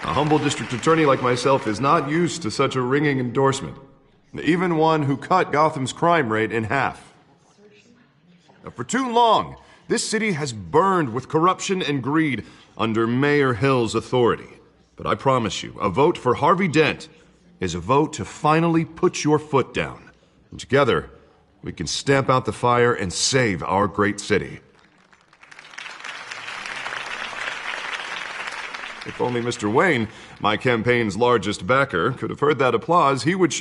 A humble district attorney like myself is not used to such a ringing endorsement. Even one who cut Gotham's crime rate in half. Now, for too long, this city has burned with corruption and greed under Mayor Hill's authority. But I promise you, a vote for Harvey Dent is a vote to finally put your foot down. And together, we can stamp out the fire and save our great city. If only Mr. Wayne, my campaign's largest backer, could have heard that applause, he would...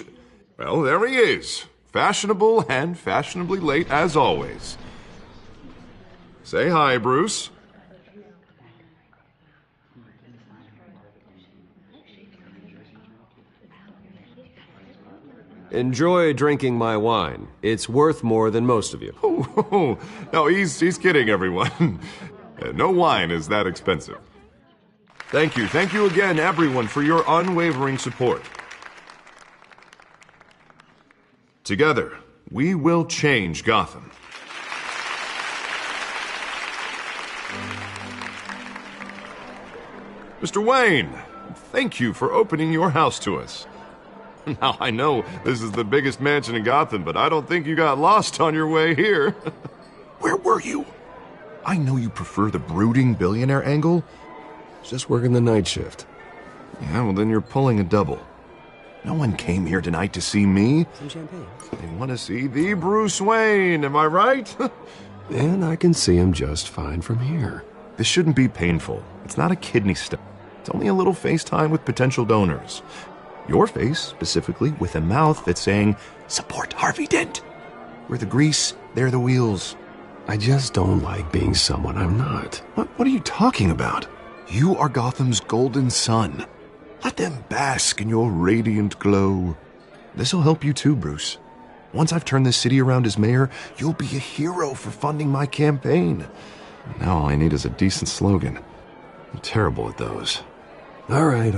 Well, there he is. Fashionable and fashionably late as always. Say hi, Bruce. Enjoy drinking my wine. It's worth more than most of you. Oh, no, he's kidding, everyone. No wine is that expensive. Thank you again, everyone, for your unwavering support. Together, we will change Gotham. Mr. Wayne, thank you for opening your house to us. Now, I know this is the biggest mansion in Gotham, but I don't think you got lost on your way here. Where were you? I know you prefer the brooding billionaire angle. Just working the night shift. Yeah, well, then you're pulling a double. No one came here tonight to see me. Some champagne. They want to see the Bruce Wayne, am I right? And I can see him just fine from here. This shouldn't be painful. It's not a kidney stone. It's only a little FaceTime with potential donors. Your face, specifically, with a mouth that's saying, support Harvey Dent. We're the grease, they're the wheels. I just don't like being someone I'm not. What are you talking about? You are Gotham's golden sun. Let them bask in your radiant glow. This'll help you too, Bruce. Once I've turned this city around as mayor, you'll be a hero for funding my campaign. Now all I need is a decent slogan. I'm terrible at those. All right.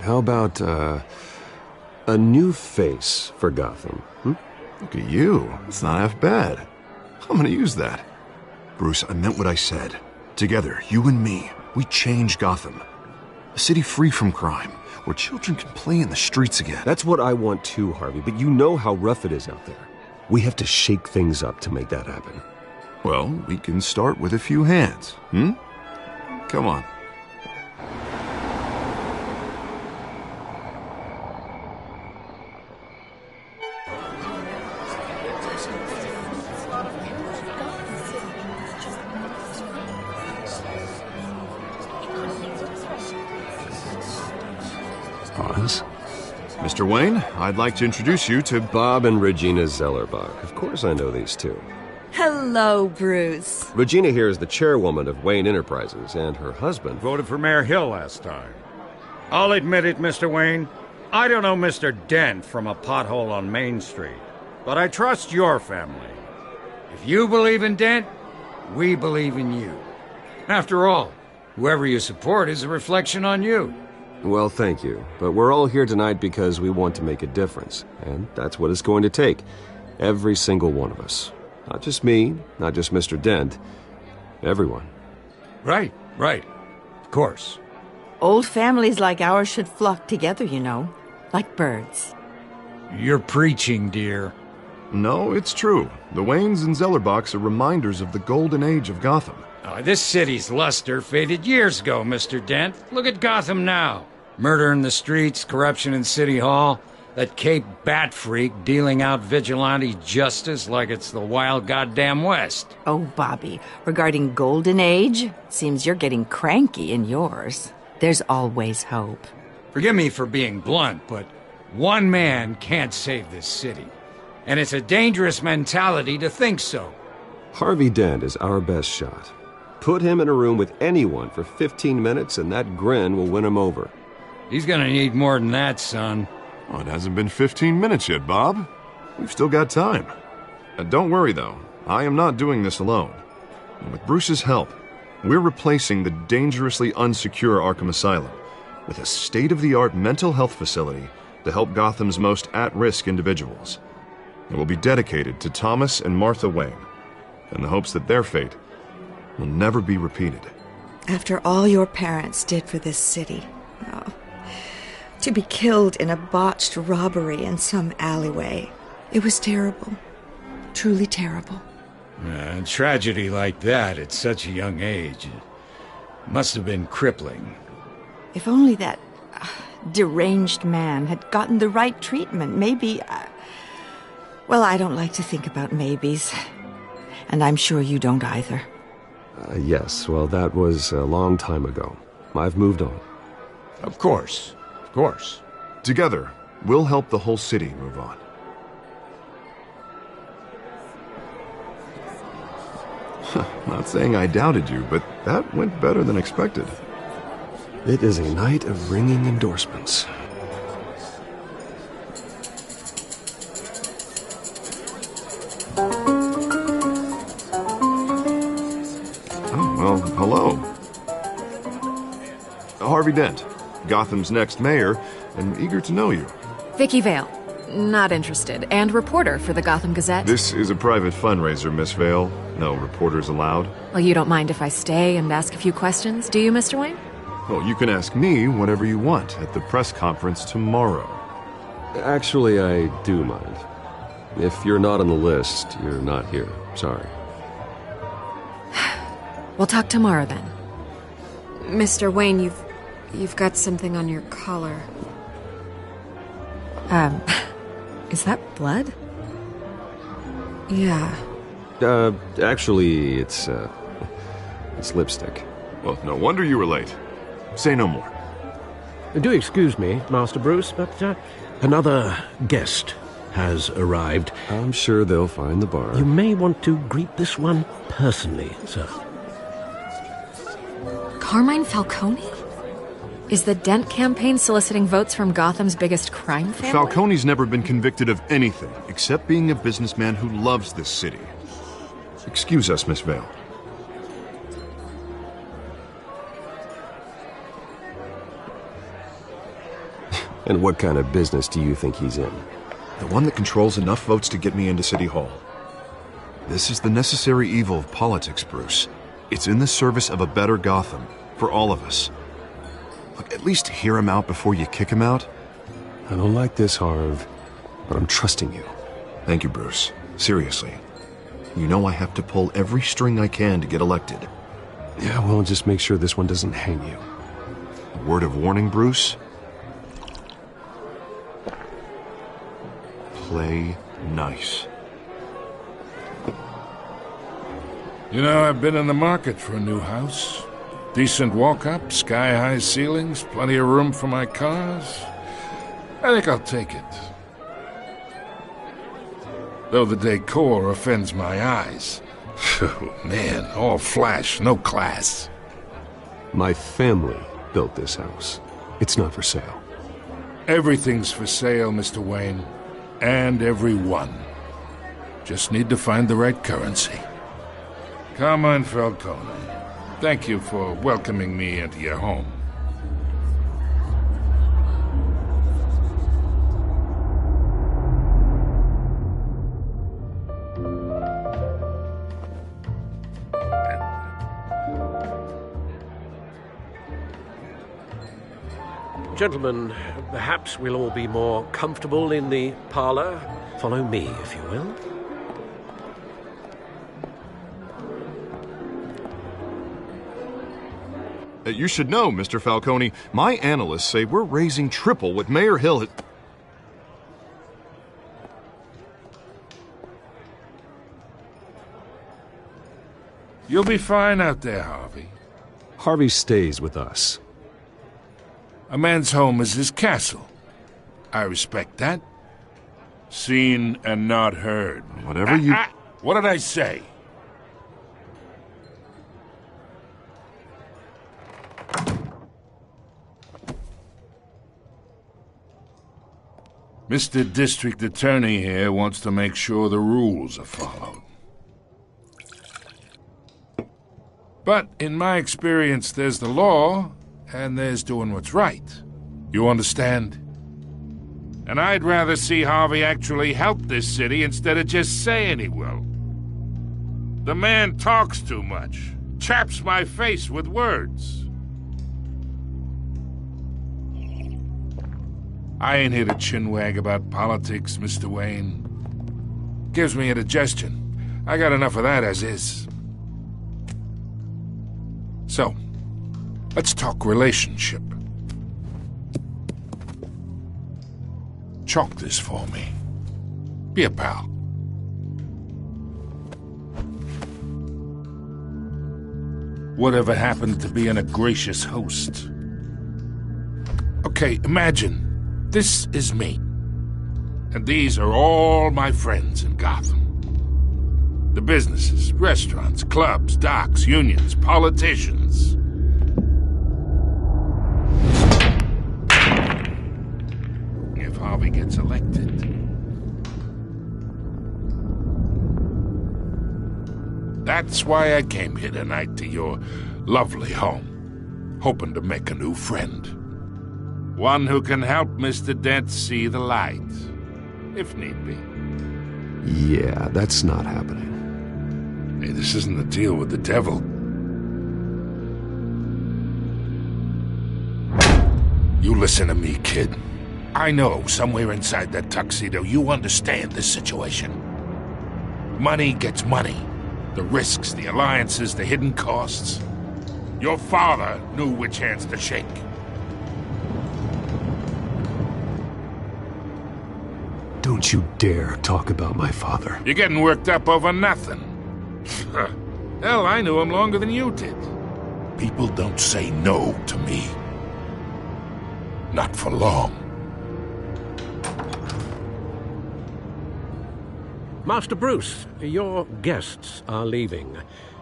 How about, a new face for Gotham? Look at you. It's not half bad. I'm gonna use that. Bruce, I meant what I said. Together, you and me, we change Gotham. A city free from crime, where children can play in the streets again. That's what I want too, Harvey, but you know how rough it is out there. We have to shake things up to make that happen. Well, we can start with a few hands, Come on. Pause. Mr. Wayne, I'd like to introduce you to Bob and Regina Zellerbach. Of course I know these two. Hello, Bruce. Regina here is the chairwoman of Wayne Enterprises, and her husband voted for Mayor Hill last time. I'll admit it, Mr. Wayne. I don't know Mr. Dent from a pothole on Main Street, but I trust your family. If you believe in Dent, we believe in you. After all, whoever you support is a reflection on you. Well, thank you. But we're all here tonight because we want to make a difference. And that's what it's going to take. Every single one of us. Not just me, not just Mr. Dent. Everyone. Right. Of course. Old families like ours should flock together, you know. Like birds. You're preaching, dear. No, it's true. The Waynes and Zellerbachs are reminders of the golden age of Gotham. This city's luster faded years ago, Mr. Dent. Look at Gotham now. Murder in the streets, corruption in City Hall, that Cape Bat freak dealing out vigilante justice like it's the wild goddamn West. Oh, Bobby, regarding Golden Age, seems you're getting cranky in yours. There's always hope. Forgive me for being blunt, but one man can't save this city. And it's a dangerous mentality to think so. Harvey Dent is our best shot. Put him in a room with anyone for 15 minutes and that grin will win him over. He's gonna need more than that, son. Oh, it hasn't been 15 minutes yet, Bob. We've still got time. Don't worry, though. I am not doing this alone. And with Bruce's help, we're replacing the dangerously unsecure Arkham Asylum with a state-of-the-art mental health facility to help Gotham's most at-risk individuals. It will be dedicated to Thomas and Martha Wayne, in the hopes that their fate will never be repeated. After all your parents did for this city, To be killed in a botched robbery in some alleyway. It was terrible. Truly terrible. A tragedy like that at such a young age must have been crippling. If only that deranged man had gotten the right treatment, maybe... well, I don't like to think about maybes. And I'm sure you don't either. Yes, well, that was a long time ago. I've moved on. Of course. Of course. Together, we'll help the whole city move on. Not saying I doubted you, but that went better than expected. It is a night of ringing endorsements. Oh, well, hello. Harvey Dent, Gotham's next mayor, and eager to know you. Vicky Vale. Not interested. And reporter for the Gotham Gazette. This is a private fundraiser, Miss Vale. No reporters allowed. Well, you don't mind if I stay and ask a few questions, do you, Mr. Wayne? Well, you can ask me whatever you want at the press conference tomorrow. Actually, I do mind. If you're not on the list, you're not here. Sorry. We'll talk tomorrow then. Mr. Wayne, you've got something on your collar. Is that blood? Yeah. Actually, it's lipstick. Well, no wonder you were late. Say no more. Do excuse me, Master Bruce, but another guest has arrived. I'm sure they'll find the bar. You may want to greet this one personally, sir. Carmine Falcone? Is the Dent campaign soliciting votes from Gotham's biggest crime family? Falcone's never been convicted of anything except being a businessman who loves this city. Excuse us, Miss Vale. And what kind of business do you think he's in? The one that controls enough votes to get me into City Hall. This is the necessary evil of politics, Bruce. It's in the service of a better Gotham, for all of us. Look, at least hear him out before you kick him out. I don't like this, Harv, but I'm trusting you. Thank you, Bruce. Seriously. You know I have to pull every string I can to get elected. Yeah, well, just make sure this one doesn't hang you. A word of warning, Bruce? Play nice. You know, I've been in the market for a new house. Decent walk-up, sky-high ceilings, plenty of room for my cars. I think I'll take it. Though the decor offends my eyes. Oh, man, all flash, no class. My family built this house. It's not for sale. Everything's for sale, Mr. Wayne. And everyone. Just need to find the right currency. Carmine Falcone, thank you for welcoming me into your home. Gentlemen, perhaps we'll all be more comfortable in the parlor. Follow me, if you will. You should know, Mr. Falcone, my analysts say we're raising triple what Mayor Hill had... You'll be fine out there, Harvey. Harvey stays with us. A man's home is his castle. I respect that. Seen and not heard. Whatever you... What did I say? Mr. District Attorney here wants to make sure the rules are followed. But in my experience, there's the law, and there's doing what's right. You understand? And I'd rather see Harvey actually help this city instead of just saying he will. The man talks too much, chaps my face with words. I ain't here to chinwag about politics, Mr. Wayne. Gives me indigestion. I got enough of that as is. So, let's talk relationship. Chalk this for me. Be a pal. Whatever happened to being a gracious host? Okay, imagine this is me. And these are all my friends in Gotham. The businesses, restaurants, clubs, docks, unions, politicians. If Harvey gets elected. That's why I came here tonight to your lovely home, hoping to make a new friend. One who can help Mr. Dent see the light, if need be. Yeah, that's not happening. Hey, this isn't a deal with the devil. You listen to me, kid. I know somewhere inside that tuxedo you understand this situation. Money gets money. The risks, the alliances, the hidden costs. Your father knew which hands to shake. Don't you dare talk about my father. You're getting worked up over nothing. Hell, I knew him longer than you did. People don't say no to me. Not for long. Master Bruce, your guests are leaving.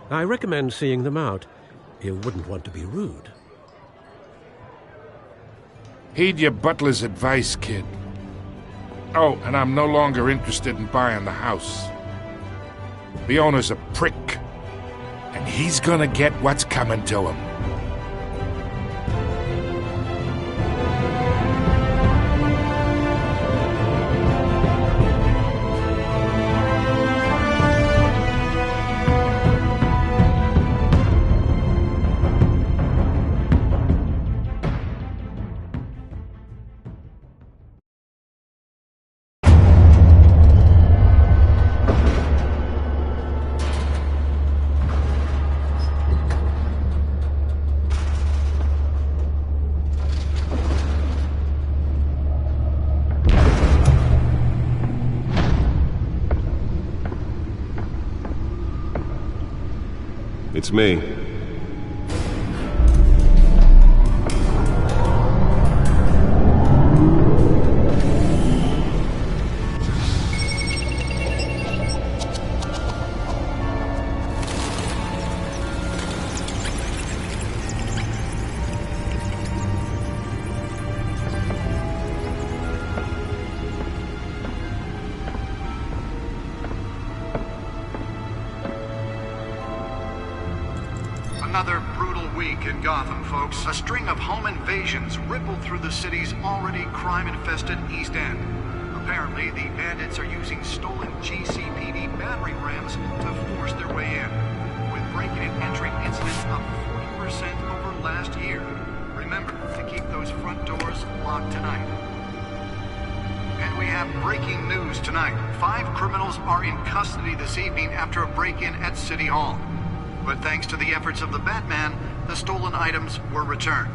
I recommend seeing them out. You wouldn't want to be rude. Heed your butler's advice, kid. Oh, and I'm no longer interested in buying the house. The owner's a prick, and he's gonna get what's coming to him. It's me. Another brutal week in Gotham, folks. A string of home invasions rippled through the city's already crime-infested East End. Apparently, the bandits are using stolen GCPD battering rams to force their way in, with breaking and entering incidents up 40% over last year. Remember to keep those front doors locked tonight. And we have breaking news tonight. 5 criminals are in custody this evening after a break-in at City Hall. But thanks to the efforts of the Batman, the stolen items were returned.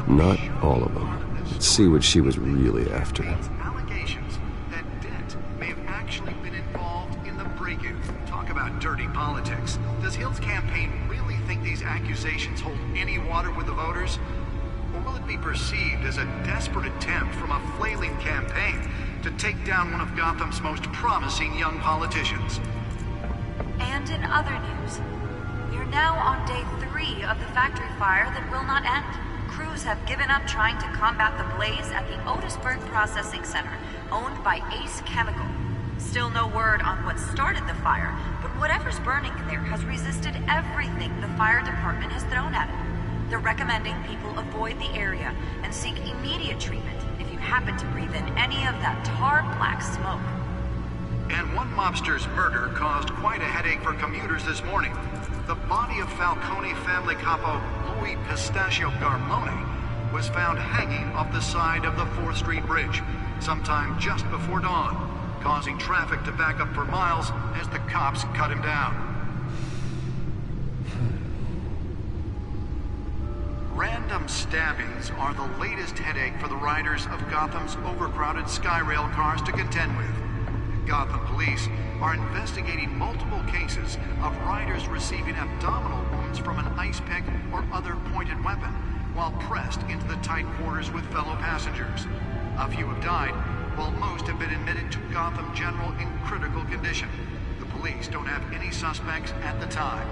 Not all of them. Let's see what she was really after. Allegations that Dent may have actually been involved in the break-in. Talk about dirty politics. Does Hill's campaign really think these accusations hold any water with the voters? Or will it be perceived as a desperate attempt from a flailing campaign to take down one of Gotham's most promising young politicians? And in other news, we are now on day 3 of the factory fire that will not end. Crews have given up trying to combat the blaze at the Otisburg Processing Center, owned by Ace Chemical. Still no word on what started the fire, but whatever's burning there has resisted everything the fire department has thrown at it. They're recommending people avoid the area and seek immediate treatment if you happen to breathe in any of that tar black smoke. And one mobster's murder caused quite a headache for commuters this morning. The body of Falcone family capo Louis Pistachio Garmone was found hanging off the side of the 4th Street Bridge sometime just before dawn, causing traffic to back up for miles as the cops cut him down. Random stabbings are the latest headache for the riders of Gotham's overcrowded Skyrail cars to contend with. Gotham police are investigating multiple cases of riders receiving abdominal wounds from an ice pick or other pointed weapon while pressed into the tight quarters with fellow passengers. A few have died, while most have been admitted to Gotham General in critical condition. The police don't have any suspects at the time.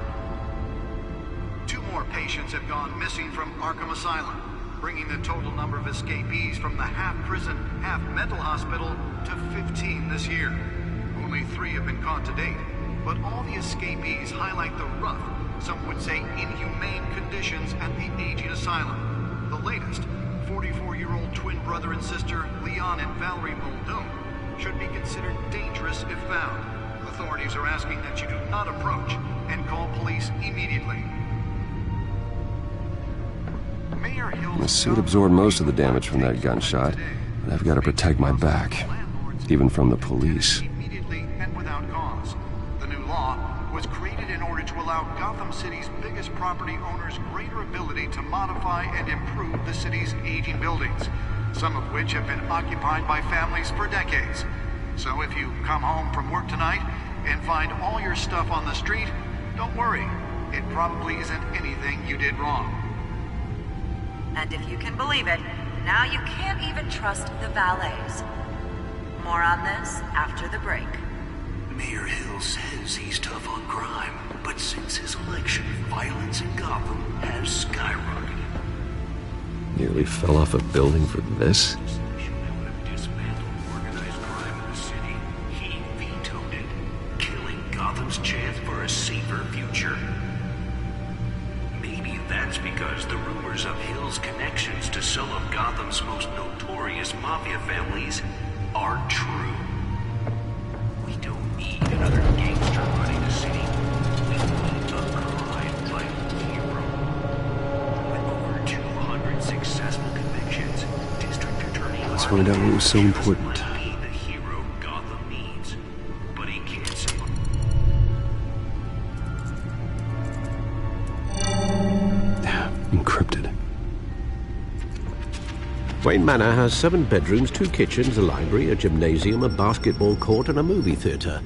2 more patients have gone missing from Arkham Asylum, bringing the total number of escapees from the half-prison, half-mental hospital to 15 this year. Only 3 have been caught to date, but all the escapees highlight the rough, some would say inhumane conditions at the aging asylum. The latest, 44-year-old twin brother and sister Leon and Valerie Muldoon, should be considered dangerous if found. Authorities are asking that you do not approach and call police immediately. The suit absorbed most of the damage from that gunshot, but I've got to protect my back, even from the police. Immediately and without cause. The new law was created in order to allow Gotham City's biggest property owners greater ability to modify and improve the city's aging buildings, some of which have been occupied by families for decades. So if you come home from work tonight and find all your stuff on the street, don't worry. It probably isn't anything you did wrong. And if you can believe it, now you can't even trust the valets. More on this after the break. Mayor Hill says he's tough on crime, but since his election, violence in Gotham has skyrocketed. Nearly fell off a building for this? Organized crime in the city. He vetoed it, killing Gotham's chance for a safer future. Maybe that's because the rumors of Hill's connections to some of Gotham's most notorious mafia families are true. We don't need another gangster running the city. We need a crime-fighting hero. With over 200 successful convictions, District Attorney... Let's find out what was so important. ...might be the hero Gotham needs, but he can't say... Encrypted. Wayne Manor has 7 bedrooms, 2 kitchens, a library, a gymnasium, a basketball court, and a movie theater.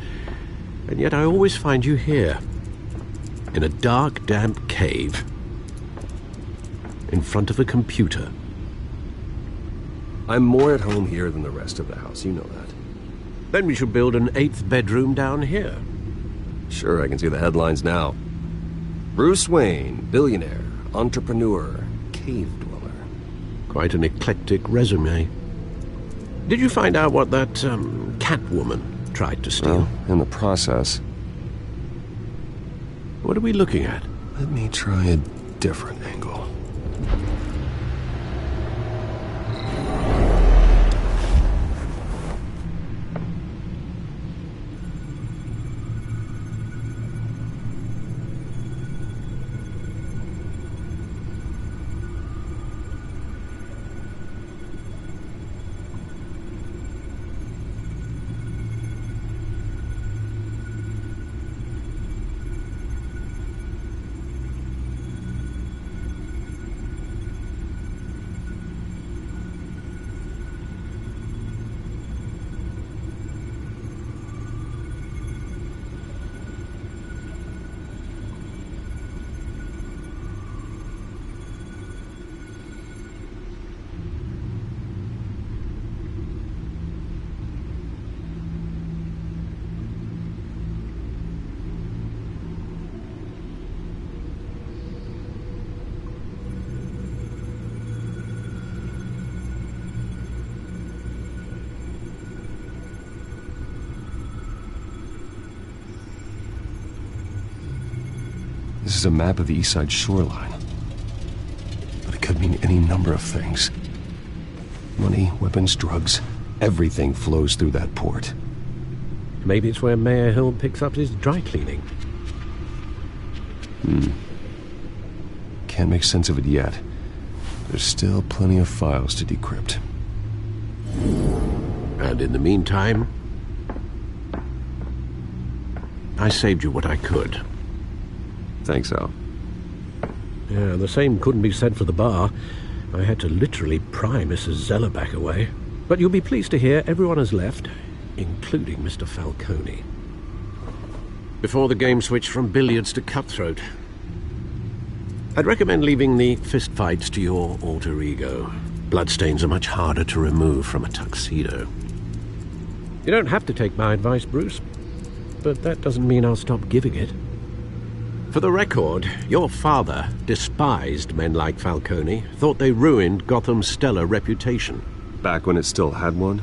And yet I always find you here, in a dark, damp cave, in front of a computer. I'm more at home here than the rest of the house, you know that. Then we should build an 8th bedroom down here. Sure, I can see the headlines now. Bruce Wayne, billionaire, entrepreneur, cave dweller. Quite an eclectic resume. Did you find out what that, Catwoman tried to steal? Well, in the process. What are we looking at? Let me try a different angle. This is a map of the East Side shoreline. But it could mean any number of things. Money, weapons, drugs, everything flows through that port. Maybe it's where Mayor Hill picks up his dry cleaning. Can't make sense of it yet. There's still plenty of files to decrypt. And in the meantime, I saved you what I could. Thanks, Al. Yeah, the same couldn't be said for the bar. I had to literally pry Mrs. Zeller back away. But you'll be pleased to hear everyone has left, including Mr. Falcone. Before the game switched from billiards to cutthroat. I'd recommend leaving the fistfights to your alter ego. Bloodstains are much harder to remove from a tuxedo. You don't have to take my advice, Bruce, but that doesn't mean I'll stop giving it. For the record, your father despised men like Falcone, thought they ruined Gotham's stellar reputation. Back when it still had one?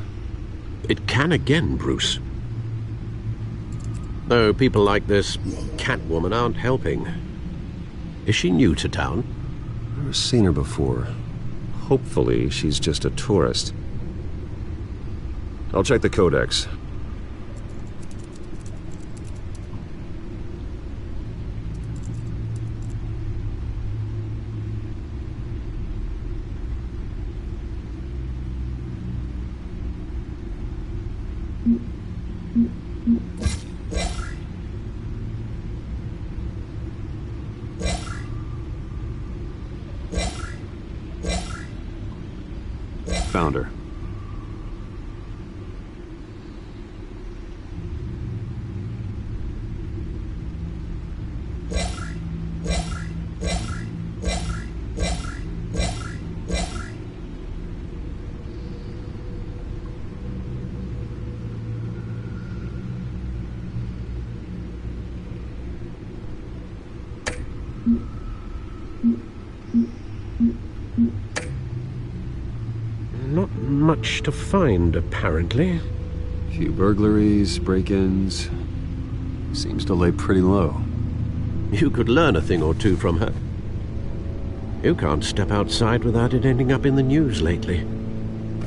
It can again, Bruce. Though people like this Catwoman aren't helping. Is she new to town? Never seen her before. Hopefully, she's just a tourist. I'll check the codex. Found her. Not much to find, apparently. Few burglaries, break-ins. Seems to lay pretty low. You could learn a thing or two from her. You can't step outside without it ending up in the news lately.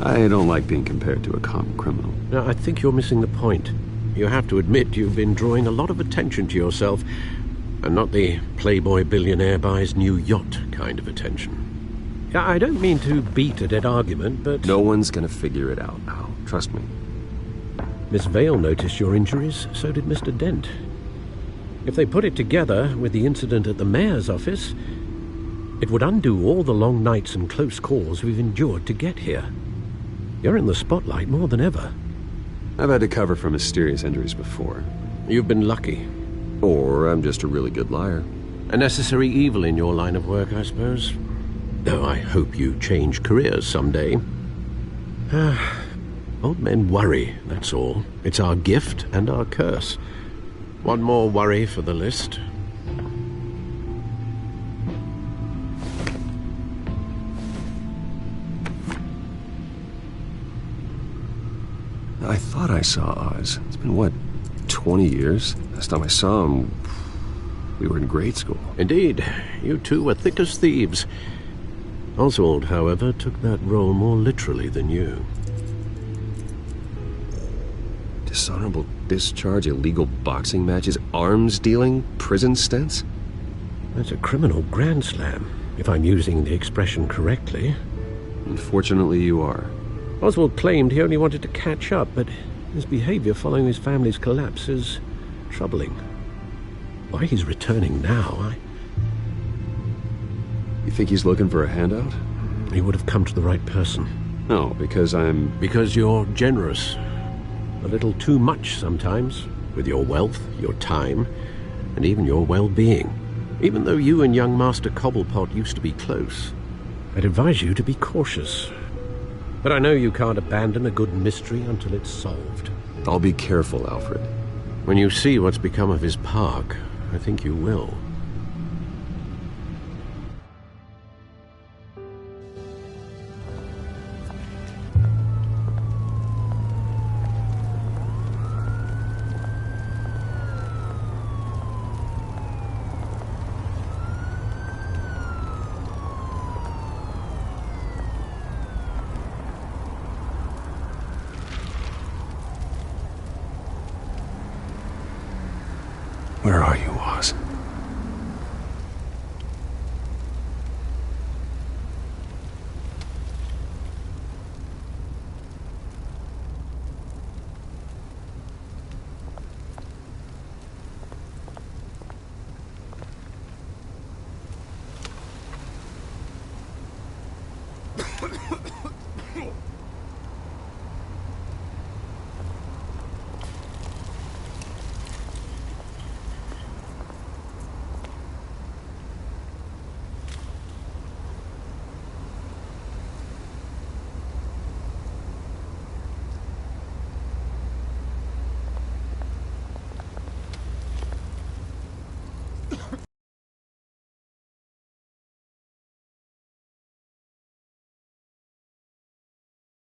I don't like being compared to a common criminal. Now, I think you're missing the point. You have to admit you've been drawing a lot of attention to yourself, and not the playboy billionaire buys new yacht kind of attention. I don't mean to beat a dead argument, but... No one's gonna figure it out, Al. Trust me. Miss Vale noticed your injuries, so did Mr. Dent. If they put it together with the incident at the mayor's office, it would undo all the long nights and close calls we've endured to get here. You're in the spotlight more than ever. I've had to cover for mysterious injuries before. You've been lucky. Or I'm just a really good liar. A necessary evil in your line of work, I suppose. Though I hope you change careers someday. Old men worry, that's all. It's our gift and our curse. One more worry for the list. I thought I saw Oz. It's been, what, 20 years? Last time I saw him, we were in grade school. Indeed. You two were thick as thieves. Oswald, however, took that role more literally than you. Dishonorable discharge, illegal boxing matches, arms dealing, prison stints? That's a criminal grand slam, if I'm using the expression correctly. Unfortunately, you are. Oswald claimed he only wanted to catch up, but his behavior following his family's collapse is troubling. Why he's returning now, You think he's looking for a handout? He would have come to the right person. No, because I'm... Because you're generous. A little too much sometimes, with your wealth, your time, and even your well-being. Even though you and young Master Cobblepot used to be close, I'd advise you to be cautious. But I know you can't abandon a good mystery until it's solved. I'll be careful, Alfred. When you see what's become of his park, I think you will. Where are you?